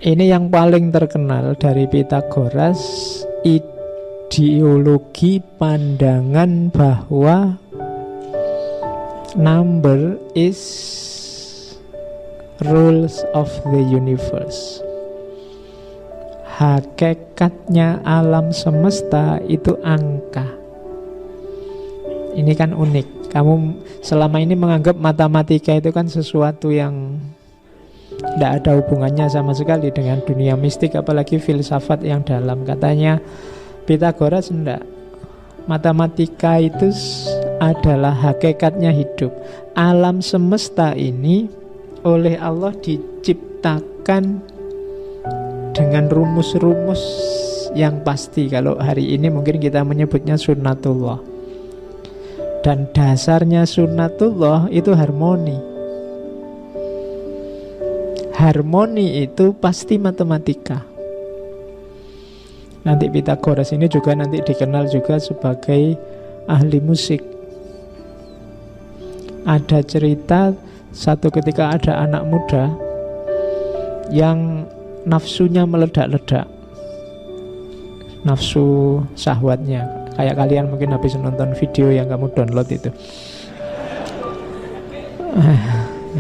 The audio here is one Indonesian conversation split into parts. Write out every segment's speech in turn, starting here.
Ini yang paling terkenal dari Pythagoras, ideologi pandangan bahwa number is rules of the universe. Hakikatnya alam semesta itu angka. Ini kan unik. Kamu selama ini menganggap matematika itu kan sesuatu yang tidak ada hubungannya sama sekali dengan dunia mistik, apalagi filsafat yang dalam. Katanya Pythagoras enggak. Matematika itu adalah hakikatnya hidup. Alam semesta ini oleh Allah diciptakan dengan rumus-rumus yang pasti. Kalau hari ini mungkin kita menyebutnya sunnatullah. Dan dasarnya sunnatullah itu harmoni. Harmoni itu pasti matematika. Nanti Pythagoras ini juga nanti dikenal juga sebagai ahli musik. Ada cerita satu ketika ada anak muda yang nafsunya meledak-ledak, nafsu syahwatnya. Kayak kalian mungkin habis nonton video yang kamu download itu.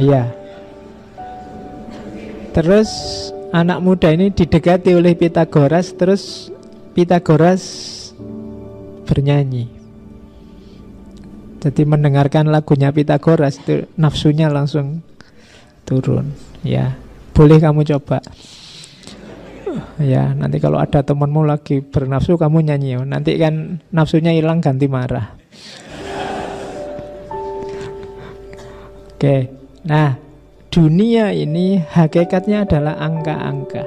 Iya. Terus anak muda ini didekati oleh Pythagoras. Terus Pythagoras bernyanyi. Jadi mendengarkan lagunya Pythagoras itu nafsunya langsung turun. Ya, boleh kamu coba. Ya, nanti kalau ada temanmu lagi bernafsu kamu nyanyi, nanti kan nafsunya hilang ganti marah. Oke. Nah, dunia ini hakikatnya adalah angka-angka.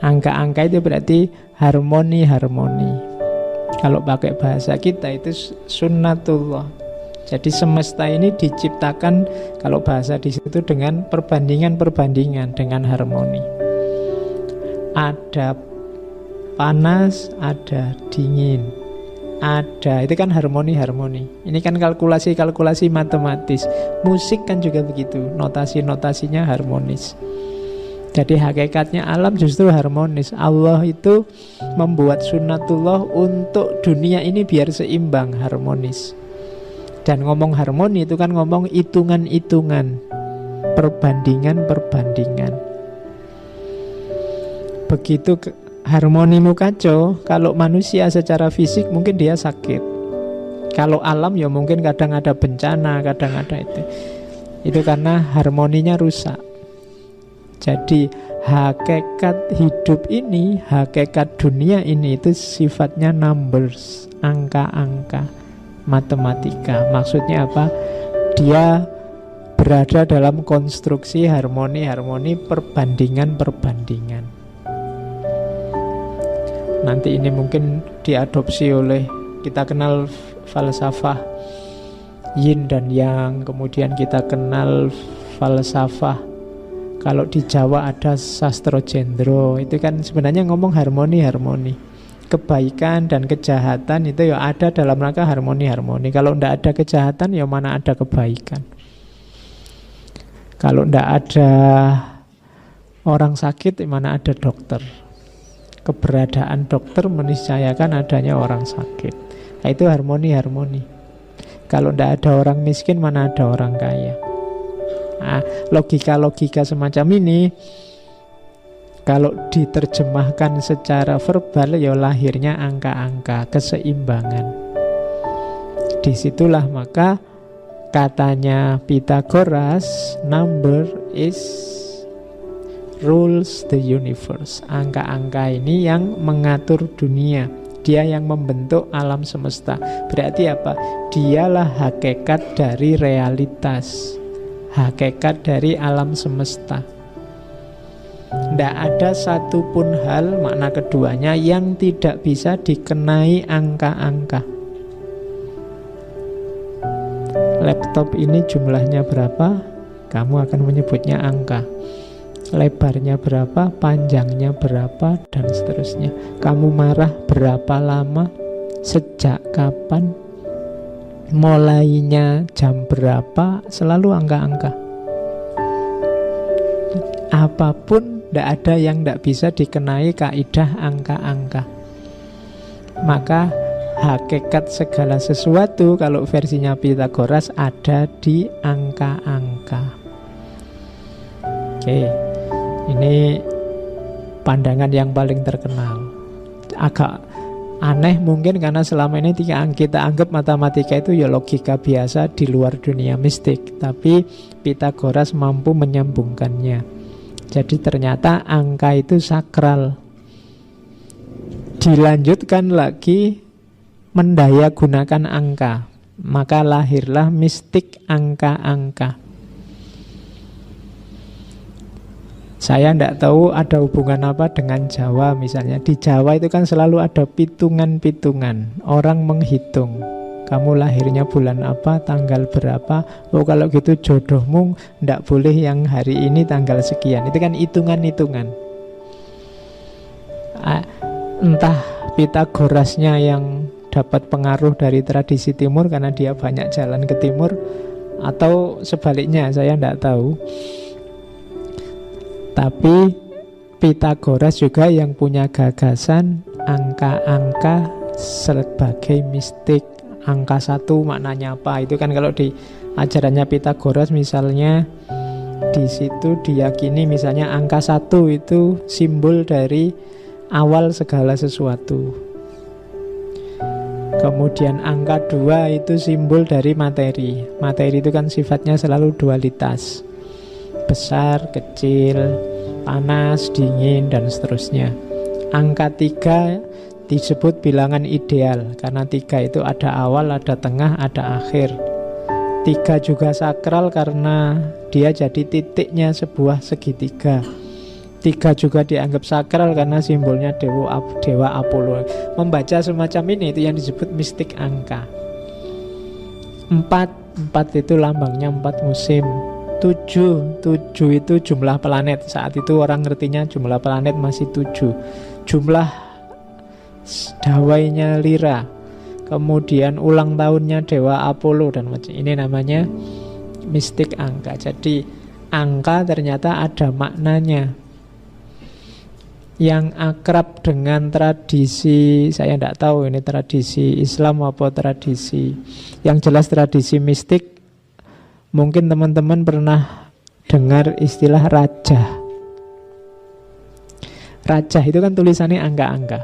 Angka-angka itu berarti harmoni-harmoni. Kalau pakai bahasa kita itu sunnatullah. Jadi semesta ini diciptakan, kalau bahasa di situ, dengan perbandingan-perbandingan, dengan harmoni. Ada panas, ada dingin, ada, itu kan harmoni-harmoni. Ini kan kalkulasi-kalkulasi matematis. Musik kan juga begitu, notasi-notasinya harmonis. Jadi hakikatnya alam justru harmonis. Allah itu membuat sunnatullah untuk dunia ini biar seimbang, harmonis. Dan ngomong harmoni itu kan ngomong hitungan-hitungan, perbandingan-perbandingan. Begitu harmonimu kacau, kalau manusia secara fisik mungkin dia sakit. Kalau alam ya mungkin kadang ada bencana, kadang ada itu. Itu karena harmoninya rusak. Jadi hakikat hidup ini, hakikat dunia ini itu sifatnya numbers, angka-angka, matematika. Maksudnya apa? Dia berada dalam konstruksi harmoni-harmoni, perbandingan-perbandingan. Nanti ini mungkin diadopsi oleh, kita kenal falsafah yin dan yang, kemudian kita kenal falsafah, kalau di Jawa ada sastro jendro, itu kan sebenarnya ngomong harmoni-harmoni. Kebaikan dan kejahatan itu ya ada dalam rangka harmoni-harmoni. Kalau tidak ada kejahatan ya mana ada kebaikan. Kalau tidak ada orang sakit, mana ada dokter. Keberadaan dokter meniscayakan adanya orang sakit. Nah, itu harmoni-harmoni. Kalau tidak ada orang miskin, mana ada orang kaya. Nah, logika-logika semacam ini kalau diterjemahkan secara verbal ya lahirnya angka-angka, keseimbangan. Disitulah maka katanya Pythagoras, number is rules the universe. Angka-angka ini yang mengatur dunia. Dia yang membentuk alam semesta. Berarti apa? Dialah hakikat dari realitas, hakikat dari alam semesta. Tidak ada satupun hal, makna keduanya, yang tidak bisa dikenai angka-angka. Laptop ini jumlahnya berapa? Kamu akan menyebutnya angka. Lebarnya berapa, panjangnya berapa, dan seterusnya. Kamu marah berapa lama, sejak kapan, mulainya jam berapa, selalu angka-angka. apapun, tidak ada yang tidak bisa dikenai kaidah angka-angka. Maka hakikat segala sesuatu kalau versinya Pythagoras ada di angka-angka. Oke, ini pandangan yang paling terkenal. Agak aneh mungkin karena selama ini kita anggap matematika itu ya logika biasa di luar dunia mistik. Tapi Pythagoras mampu menyambungkannya. Jadi ternyata angka itu sakral. Dilanjutkan lagi mendaya gunakan angka, maka lahirlah mistik angka-angka. Saya tidak tahu ada hubungan apa dengan Jawa misalnya. Di Jawa itu kan selalu ada pitungan-pitungan. Orang menghitung, kamu lahirnya bulan apa, tanggal berapa. Oh kalau gitu jodohmu tidak boleh yang hari ini tanggal sekian. Itu kan hitungan-hitungan. Entah Pythagorasnya yang dapat pengaruh dari tradisi timur karena dia banyak jalan ke timur, atau sebaliknya, saya tidak tahu. Tapi Pythagoras juga yang punya gagasan angka-angka sebagai mistik. Angka 1 maknanya apa? Itu kan kalau di ajarannya Pythagoras misalnya di situ diyakini misalnya angka 1 itu simbol dari awal segala sesuatu. Kemudian angka 2 itu simbol dari materi. Materi itu kan sifatnya selalu dualitas. Besar, kecil, panas, dingin, dan seterusnya. Angka 3 disebut bilangan ideal karena 3 itu ada awal, ada tengah, ada akhir. 3 juga sakral karena dia jadi titiknya sebuah segitiga. 3 juga dianggap sakral karena simbolnya dewa Apollo. Membaca semacam ini itu yang disebut mistik angka. 4 itu lambangnya 4 musim. 7 itu jumlah planet. Saat itu orang ngertinya jumlah planet masih 7. Jumlah dawainya Lira. Kemudian ulang tahunnya dewa Apollo dan macam ini namanya mistik angka. Jadi angka ternyata ada maknanya. Yang akrab dengan tradisi, saya tidak tahu ini tradisi Islam apa tradisi, yang jelas tradisi mistik. Mungkin teman-teman pernah dengar istilah raja. Raja itu kan tulisannya angka-angka.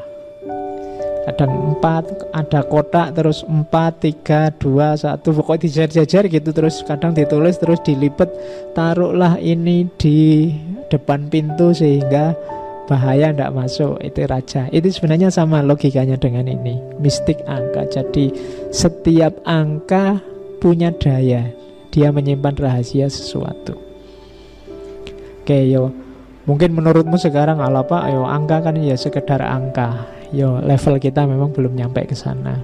Kadang 4, ada kotak, terus 4, 3, 2, 1, pokoknya dijajar-jajar gitu. Terus kadang ditulis, terus dilipat. Taruhlah ini di depan pintu sehingga bahaya tidak masuk. Itu raja. Itu sebenarnya sama logikanya dengan ini, mistik angka. Jadi setiap angka punya daya. Dia menyimpan rahasia sesuatu. Oke, yo. Mungkin menurutmu sekarang ala Pak, yo angka kan ya sekedar angka. Yo, level kita memang belum nyampe ke sana.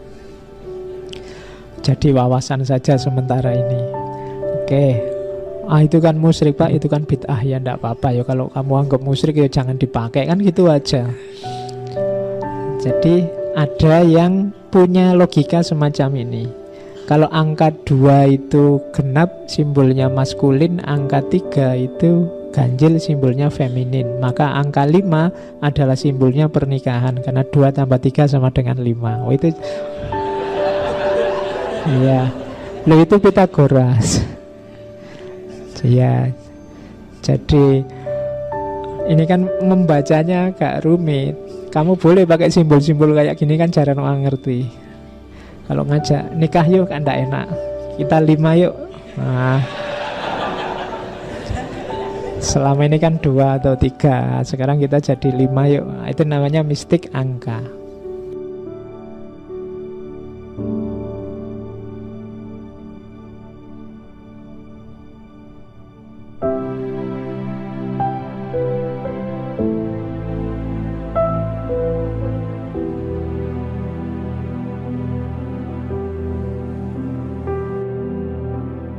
Jadi wawasan saja sementara ini. Oke. Itu kan musyrik Pak, itu kan bid'ah, ya enggak apa-apa. Yo kalau kamu anggap musyrik ya jangan dipakai, kan gitu aja. Jadi ada yang punya logika semacam ini. Kalau angka 2 itu genap, simbolnya maskulin. Angka 3 itu ganjil, simbolnya feminin. Maka angka 5 adalah simbolnya pernikahan. Karena 2 tambah 3 sama dengan 5. Oh itu, iya. Loh itu Pythagoras. Ya, jadi ini kan membacanya agak rumit. Kamu boleh pakai simbol-simbol kayak gini kan jarang orang ngerti. Kalau ngajak nikah yuk kan enggak enak. Kita 5 yuk. Nah, selama ini kan 2 atau 3. Sekarang kita jadi 5 yuk. Itu namanya mistik angka.